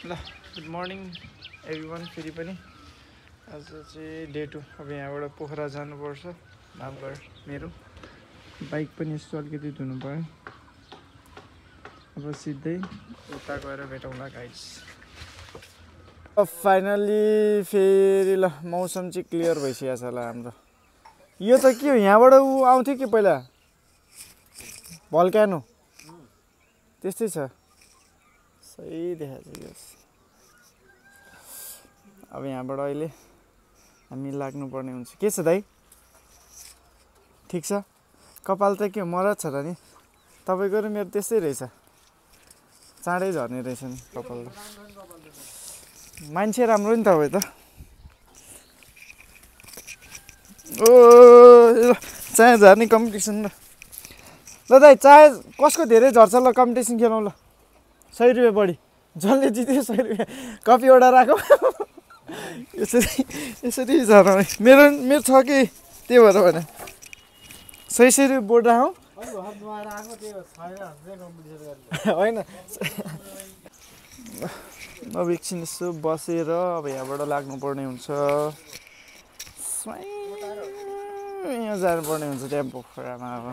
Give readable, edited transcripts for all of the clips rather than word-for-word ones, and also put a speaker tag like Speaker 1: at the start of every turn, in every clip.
Speaker 1: ल good morning everyone फेरि पनि आज चाहिँ डे 2 अब यहाँबाट पोखरा जानुपर्छ नामगढ मेरो बाइक पनि यस्तो अलिकति धुनु पऱ्यो अब सिधै उता गएर भेटौँला गाइस फाइनली फेरि ल मौसम चाहिँ क्लियर भइसकेको छ ल हाम्रो यो त के हो यहाँबाट ऊ आउँथ्यो कि पहिला भल्क्यानो त्यस्तै छ सही देखाएको छ अब यहाँबाट अहिले हामी लाग्नुपर्ने हुन्छ के छ दाइ ठिक छ कपाल त के मरद छ त नि तपाईँको र मेरो त्यस्तै रहेछ चाँडै झर्ने रहेछ नि कपाल त मान्छे राम्रो नि तपाईँ त ओ चाया झर्ने कम्पिटिसन ल दाइ चाया कसको धेरै झर्छ ल कम्पिटिसन खेलौँ ल 100 रुपियाँ बढी जसले जित्यो 100 रुपियाँ कपी अर्डर आएको यसरी झर्नु मेरो छ कि त्यही भएर भने 100 रुपियाँ बोर्ड राखौँ होइन अब एकछिन यसो बसेर अब यहाँबाट लाग्नुपर्ने हुन्छ यहाँ जानुपर्ने हुन्छ त्यहाँ पोखरामा अब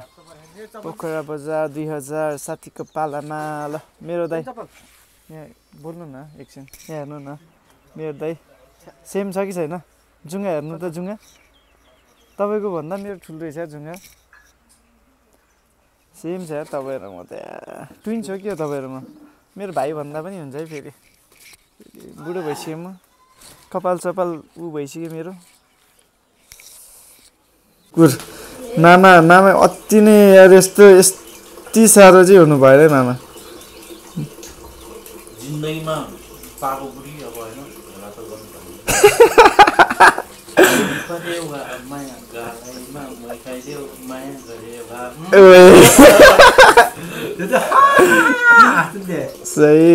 Speaker 1: पोखरा बजार 2007 को पालामा ल मेरो दाइ यहाँ बोल्नु न एकछिन यहाँ हेर्नु न मेरो दाइ सेम छ कि छैन जुङ्गा हेर्नु त जुङ्गा तपाईँको भन्दा मेरो ठुलो रहेछ जुङ्गा सेम छ तपाईँ र म त ट्विन्स हो कि हो तपाईँहरू म मेरो भाइ भन्दा पनि हुन्छ है फेरि बुढो भइसक्यो म कपाल सपाल ऊ भइसक्यो मेरो नाना अति नै यार यति साह्रो चाहिँ हुनु भएन है नाना
Speaker 2: जिन्दगीमा पाको बुढी अब हैन होला त गर्नु पर्यो माया गालाइमा मै खाइदेऊ माया गरे भा
Speaker 1: सही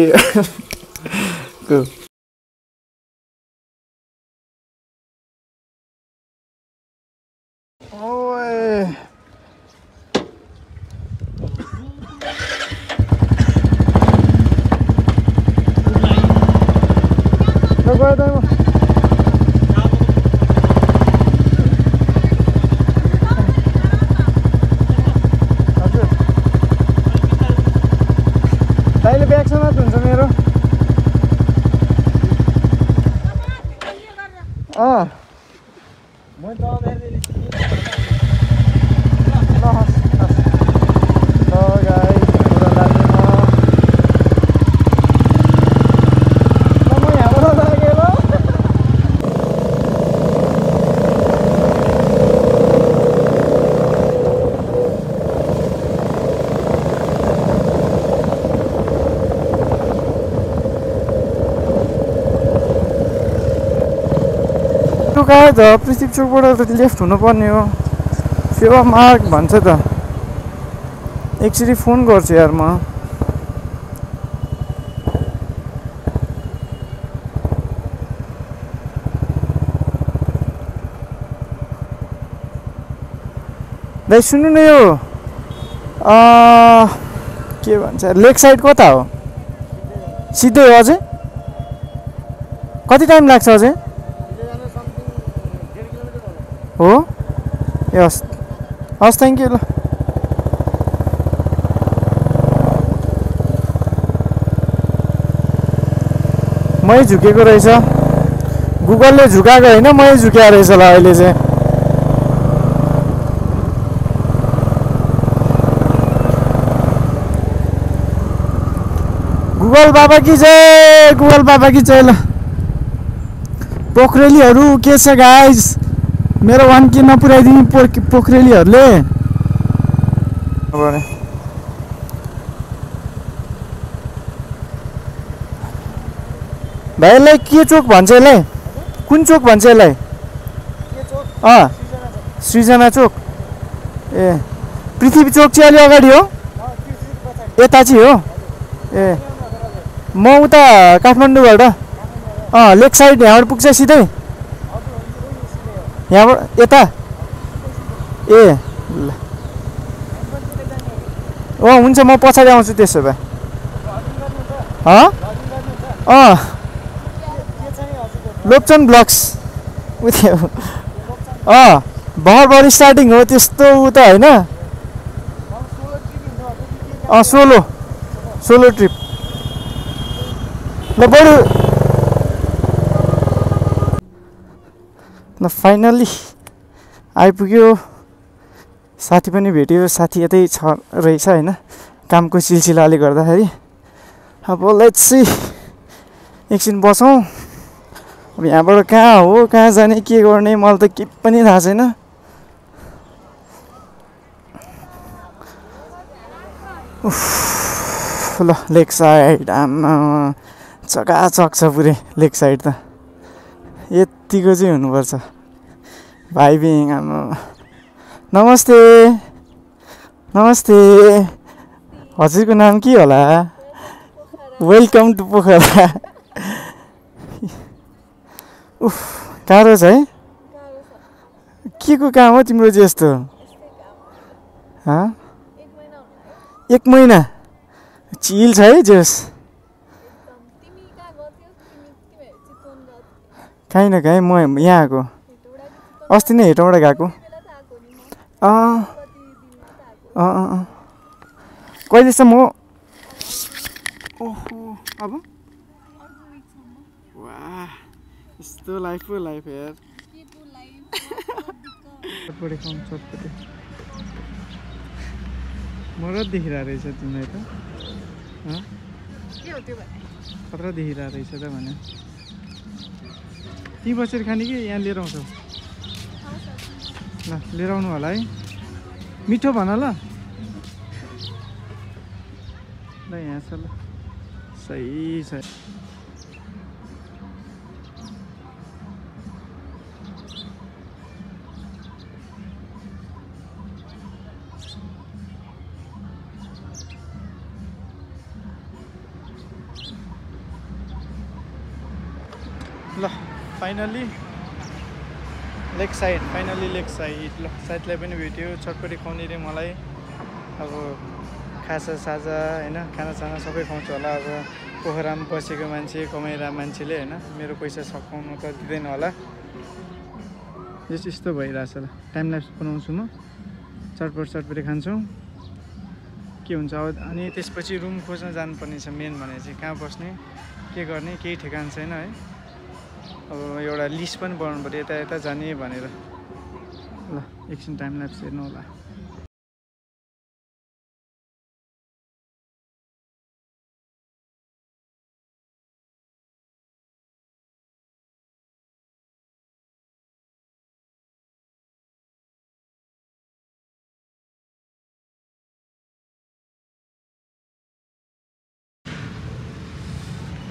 Speaker 1: दाइले ब्यागसँग हुन्छ मेरो कहाँ त पृथ्वी चोकबाट त लेफ्ट हुनुपर्ने हो सेवा मार्ग भन्छ त एकचोटि फोन गर्छु यार म दाइ सुन्नु न यो के भन्छ लेक साइड कता हो सिधै हो अझै कति टाइम लाग्छ अझै हो ए हस् हस् थ्याङ्क यू ल मै झुकेको रहेछ गुगलले झुकाएको होइन मै झुक्या रहेछ ल अहिले चाहिँ गुगल बाबा की जय ल पोखरेलीहरू के छ गाइस मेरो 1K नपुर्याइदिनु पोखरेलीहरूले भाइलाई के चोक भन्छ यसलाई कुन चोक भन्छ यसलाई सृजना चोक ए पृथ्वी चोक चाहिँ अलि अगाडि हो यता चाहिँ हो ए म उता काठमाडौँबाट लेक साइड यहाँबाट पुग्छ सिधै यहाँबाट यता ए ल हुन्छ म पछाडि आउँछु त्यसो भए लोप्चन ब्लग्स उयो भर्खर स्टार्टिङ हो त्यस्तो उ त होइन सोलो ट्रिप ल बरु ल फाइनल्ली आइपुग्यो साथी पनि भेट्यो साथी यतै छ रहेछ होइन कामको सिलसिलाले गर्दाखेरि अब लेट्स सी एकछिन बसौँ अब यहाँबाट कहाँ हो कहाँ जाने के गर्ने मलाई त केही पनि थाहा छैन ल लेक साइड आमा चकाचक छ पुरै लेक साइड त यतिको चाहिँ हुनुपर्छ भाइबिङ आमा नमस्ते नमस्ते हजुरको नाम के होला वेलकम टु पोखरा उफ गाह्रो छ है के को काम हो तिम्रो चाहिँ यस्तो एक महिना चिल छ है जोस काहीँ न काहीँ म यहाँ आएको अस्ति नै हेटौँबाट गएको कहिलेसम्म हो ओहो अब वाह यस्तो लाइफ पो लाइफ यार चटपटे खाउँ चटपटे मरद देखिरहेको रहेछ तिमीलाई त खतरा देखिरहेको रहेछ त भने ती बसेर खाने कि यहाँ लिएर आउँछौ ल लिएर आउनु होला है मिठो भन ल यहाँ छ ल सही छ ल फाइनल्ली लेक साइड ल साथीलाई पनि भेट्यो चटपटी खुवाउने रे मलाई अब खाजा साजा होइन खानासाना सबै खुवाउँछ होला अब पोखरामा बसेको मान्छे कमाइरहेको मान्छेले होइन मेरो पैसा सकाउनु त दिँदैन होला यस्तो भइरहेछ ल टाइम ल्याप्स बनाउँछु म चटपटी खान्छौँ के हुन्छ अब अनि त्यसपछि रुम खोज्न जानुपर्ने छ मेन भने चाहिँ कहाँ बस्ने के गर्ने केही ठेगान छैन है अब एउटा लिस्ट पनि बनाउनु पऱ्यो यता यता जाने भनेर ल एकछिन टाइम ल्याप्स हेर्नु होला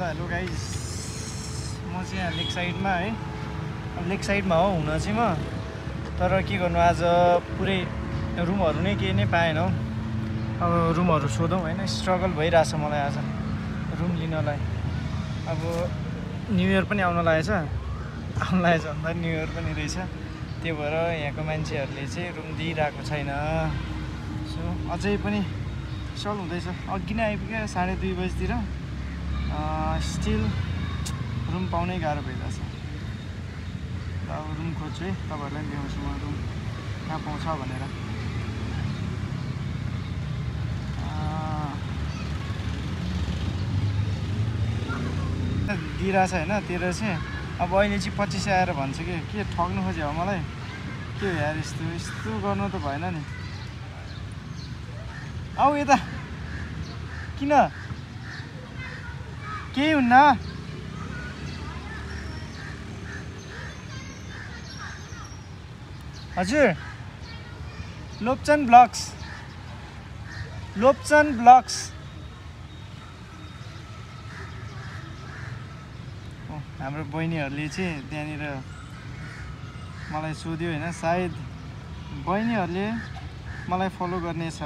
Speaker 1: हेलो गाइस म चाहिँ यहाँ लेक साइडमा है अब लेक साइडमा हो हुन चाहिँ म तर के गर्नु आज पुरै रुमहरू नै केही नै पाएन हौ अब रुमहरू सोधौँ होइन स्ट्रगल भइरहेछ मलाई आज रुम लिनलाई अब न्यु इयर पनि आउन लागेछ भन्दा न्यु इयर पनि रहेछ त्यही भएर यहाँको मान्छेहरूले चाहिँ रुम दिइरहेको छैन सो अझै पनि सल हुँदैछ अघि नै आइपुग्यो 2:30 बजीतिर स्टिल रुम पाउनै गाह्रो भइरहेछ अब रुम खोज्छु है तपाईँहरूलाई पनि देखाउँछु म रुम कहाँ पाउँछ भनेर दिइरहेछ होइन तेरो चाहिँ अब अहिले चाहिँ 25 आएर भन्छ कि के ठग्नु खोज्यो हो मलाई के हो यार यस्तो गर्नु त भएन नि आऊ यता किन केही हुन्न हजुर लोप्चन ब्लग्स हाम्रो बहिनीहरूले चाहिँ त्यहाँनिर मलाई सोध्यो होइन सायद बहिनीहरूले मलाई फलो गर्नेछ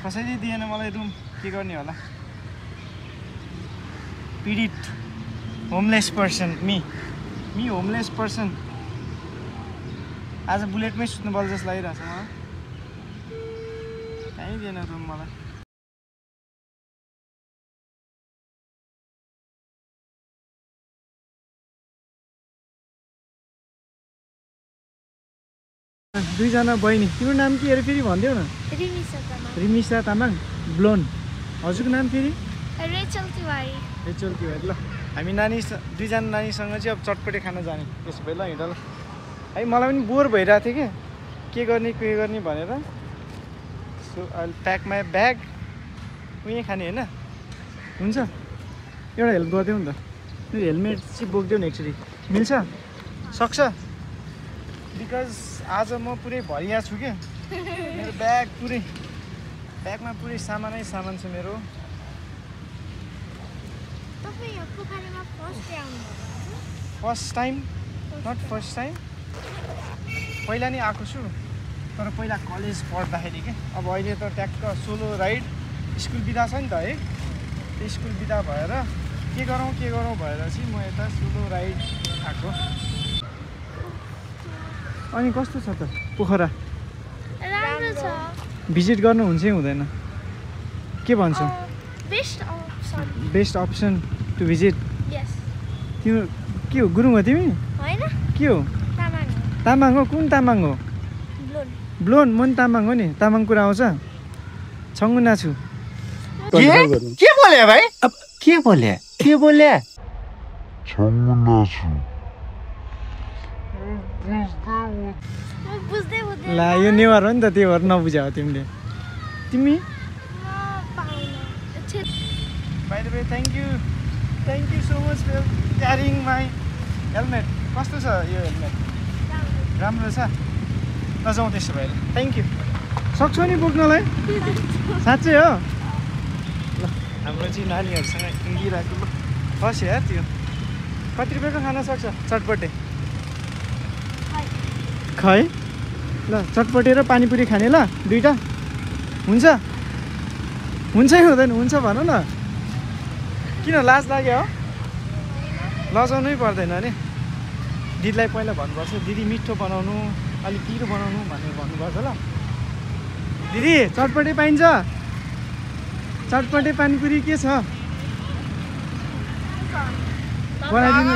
Speaker 1: कसैले दिएन मलाई रुम के गर्ने होला पीडित homeless person me homeless person आज बुलेटमै सुत्नु पर्छ जस्तो लागिरहेछ मलाई कहीँ दिएन रुम मलाई दुईजना बहिनी तिम्रो नाम के अरे फेरि भनिदेऊ न रिमिसा तामाङ ब्लोन हजुरको नाम फेरि
Speaker 3: रेचल तिवारी
Speaker 1: ल हामी नानी दुईजना नानीसँग चाहिँ अब चटपटे खान जाने त्यसो भए ल हिँड ल है मलाई पनि बोर भइरहेको थियो के गर्ने भनेर so I pack my bag उहीँ खाने होइन हुन्छ एउटा हेल्प गरिदेऊ नि त मेरो हेलमेट चाहिँ बोकिदेऊ न एक्चुली मिल्छ सक्छ बिकज आज म पुरै भरिया छु कि मेरो ब्यागमा पुरै सामान छ मेरो first time not first time पहिला नै आएको छु तर पहिला कलेज पढ्दाखेरि के अब अहिले त ट्याक्क सोलो राइड स्कुल बिदा छ नि त है त्यो स्कुल बिदा भएर के गरौँ भएर चाहिँ म यता सोलो राइड आएको अनि कस्तो छ त पोखरा
Speaker 3: राम्रो छ
Speaker 1: भिजिट गर्नु हुन्छ हुँदैन के भन्छौ बेस्ट अप्सन टु भिजिट तिम्रो के हो गुरुङ हो तिमी
Speaker 3: हैन
Speaker 1: के हो तामाङ हो कुन तामाङ हो ब्लोन म नि तामाङ हो नि तामाङ कुरा आउँछ छङ्गुना छु
Speaker 2: के बोले भाइ अब के बोले
Speaker 4: छङ्गुना छु
Speaker 1: ला यो नेवार हो नि त त्यो भएर नबुझायो तिमीले तिमी by the way thank you so much for carrying my helmet कस्तो छ यो हेलमेट राम्रो छ नजाउँ त्यसो भए थ्याङ्क यू सक्छौ नि बोक्नलाई साँच्चै हो ल हाम्रो चाहिँ नानीहरूसँग हिँडिरहेको ल हस् यार त्यो कति रुपियाँको खान सक्छ चटपटे खै ल चटपटे र पानीपुरी खाने ल दुईवटा हुन्छ कि हुँदैन हुन्छ भन न किन लाज लाग्यो हो लजाउनै पर्दैन नि दिदीलाई पहिला भन्नुपर्छ दिदी मिठो बनाउनु अलिक पिरो बनाउनु भनेर भन्नुपर्छ ल दिदी चटपटे पाइन्छ चटपटे पानीपुरी के छ बनाइदिनु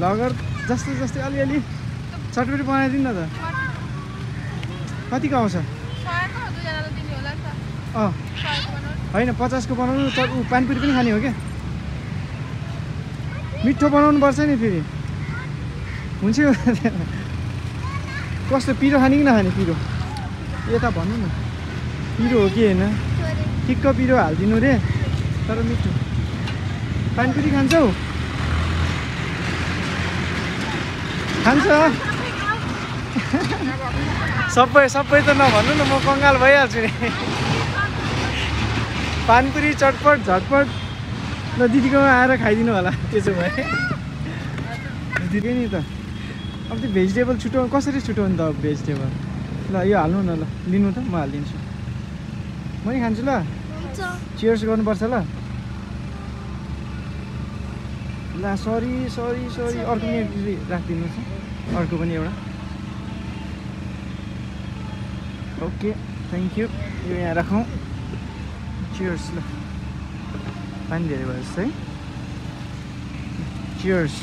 Speaker 1: लगेर जस्तै अलिअलि चटपटे बनाइदिनु न त कतिको आउँछ होइन 50को बनाउनु पानीपुरी पनि खाने हो क्या मिठो बनाउनु पर्छ नि फेरि हुन्छ कस्तो पिरो खाने कि नखाने पिरो यता भन्नु न पिरो हो कि होइन ठिक्क पिरो हालिदिनु रे तर मिठो पानीपुरी खान्छौ खान्छ सबै त नभन्नु न म कङ्गाल भइहाल्छु नि पानीपुरी चटपट झटपट ल दिदीकोमा आएर खाइदिनु होला त्यसो भए दिदी नि त अब त्यो भेजिटेबल कसरी छुट्याउनु त अब भेजिटेबल ल यो हाल्नु न ल लिनु त म हालिदिन्छु म नि खान्छु ल चियर्स गर्नुपर्छ ल ल सरी अर्को पनि राखिदिनुहोस् अर्को पनि एउटा ओके थ्याङ्क यू यो यहाँ राखौँ चियर्स ल पानी धेरै भयो जस्तो है चियर्स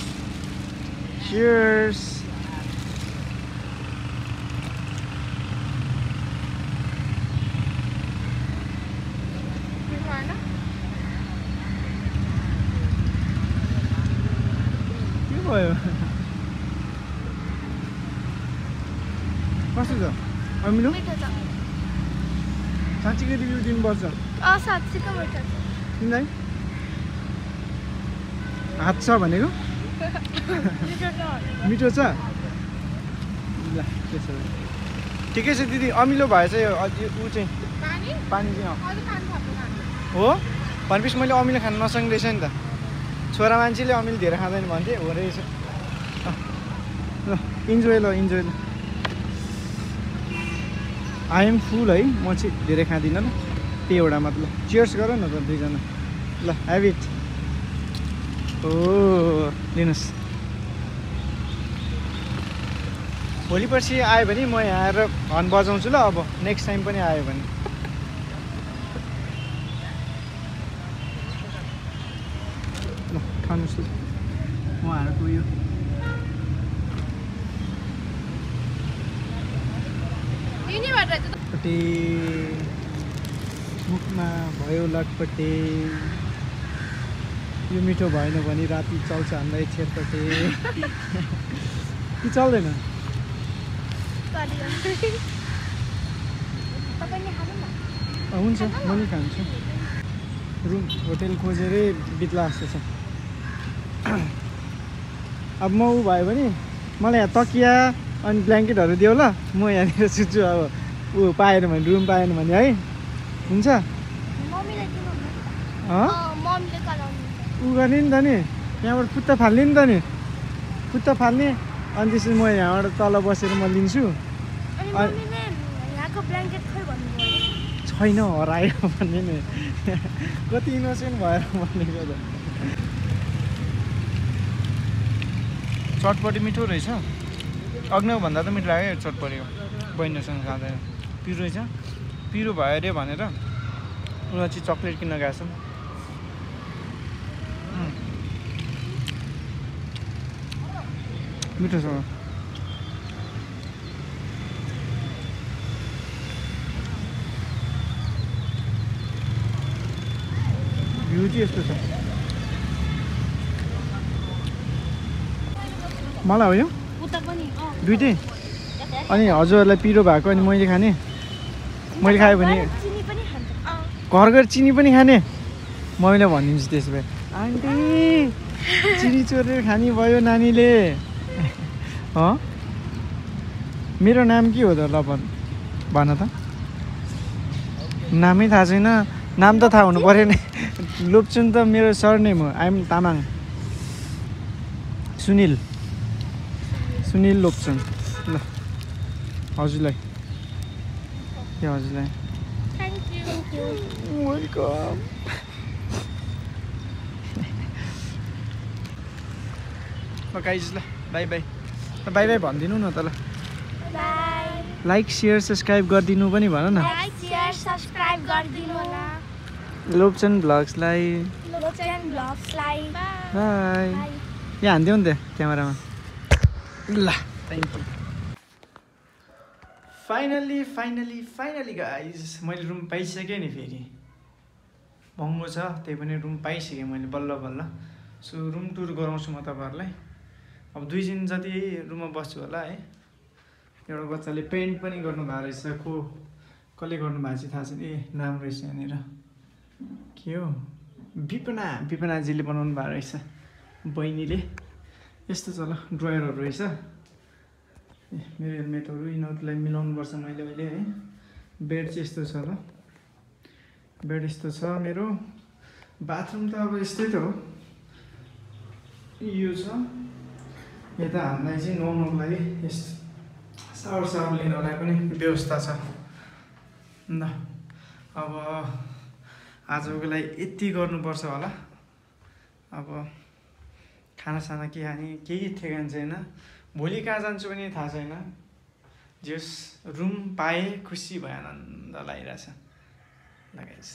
Speaker 1: के भयो कस्तो छ अमिलो साँच्चीको रिभ्यू दिनुपर्छ तिमीलाई हात छ भनेको मिठो छ ल त्यसो भए ठिकै छ दिदी अमिलो भएछ यो ऊ चाहिँ पानी चाहिँ हो भनेपछि मैले अमिलो खानु नसक्ने रहेछ नि त छोरा मान्छेले अमिलो धेरै खाँदैन भन्थे हो रहेछ ल इन्जोय ल आई एम फुल है म चाहिँ धेरै खाँदिनँ ल त्यही एउटा मतलब चियर्स गर न त दुईजना ल ह्याभ इट हो लिनुहोस् भोलि पर्सि आयो भने म यहाँ आएर हर्न बजाउँछु ल अब नेक्स्ट टाइम पनि आयो भने ल खानुहोस् ल उहाँहरूको यो पट्टि मुखमा भयो लटपटे यो मिठो भएन भने राति चल्छ हामीलाई छेरपटे कि चल्दैन हुन्छ म नि खान्छु रुम होटेल खोजेरै बित्ला जस्तो छ अब म ऊ भयो भने मलाई यहाँ तकिया अनि ब्ल्याङ्केटहरू दियो ल म यहाँनिर सुत्छु अब ऊ पाएन भने रुम पाएन भने है हुन्छ ऊ गर्ने नि त नि त्यहाँबाट पुत्ता फाल्ने नि त नि पुत्ता फाल्ने अनि त्यसपछि म यहाँबाट तल बसेर म लिन्छु छैन हरायो भन्ने नि कति इनोसेन्ट भएर भनेको त चटपटी मिठो रहेछ अग्नौ भन्दा त मिठो लाग्यो चटपटीको बहिनीसँग खाँदा पिरो रहेछ पिरो भयो अरे भनेर उनीहरू चाहिँ चक्लेट किन्न गएको छन् मिठो छ भ्यू चाहिँ यस्तो छ मलाई हो यो दुइटै अनि हजुरहरूलाई पिरो भएको अनि मैले खाने मैले खायो भने घर गएर चिनी पनि खाने मैले भनिदिन्छु त्यसो भए आन्टी चिनी चोरेर खाने भयो नानीले मेरो नाम के हो त ल भन त नामै थाहा छैन नाम त थाहा हुनु पऱ्यो नि लोप्चुन त मेरो सरनेम हो आइएम तामाङ सुनिल लोप्चुन ल हजुरलाई ए हजुरलाई वेलकम गाइज ल बाई बाई बाई बाई भनिदिनु न त ल लाइक सेयर सब्सक्राइब गरिदिनु पनि भन न लोप्चन भ्लग्सलाई बाई यहाँ हानिदेऊ नि त क्यामेरामा ल थ्याङ्क यू फाइनली गाइज मैले रुम पाइसकेँ नि फेरि महँगो छ त्यही पनि रुम पाइसकेँ मैले बल्ल सो रुम टुर गराउँछु म तपाईँहरूलाई अब 2 दिन जति रुममा बस्छु होला है एउटा बच्चाले पेन्ट पनि गर्नुभएको रहेछ कसले गर्नुभएको चाहिँ थाहा छैन ए नाम रहेछ यहाँनिर के हो विपनाजीले बनाउनु भएको रहेछ बहिनीले यस्तो छ ल ड्रयरहरू रहेछ ए मेरो हेलमेटहरू यिनीहरूलाई मिलाउनुपर्छ मैले अहिले है बेड चाहिँ यस्तो छ ल बेड यस्तो छ मेरो बाथरुम त अब यस्तै त हो यो छ यता हामीलाई चाहिँ नुहाउनुको लागि यस्तो सावर लिनलाई पनि व्यवस्था छ ल अब आजको लागि यति गर्नुपर्छ होला अब खानासाना के खाने केही ठेगान छैन भोलि कहाँ जान्छु भने थाहा छैन जस रुम पाएँ खुसी भयो आनन्द लागिरहेछ ल गाइस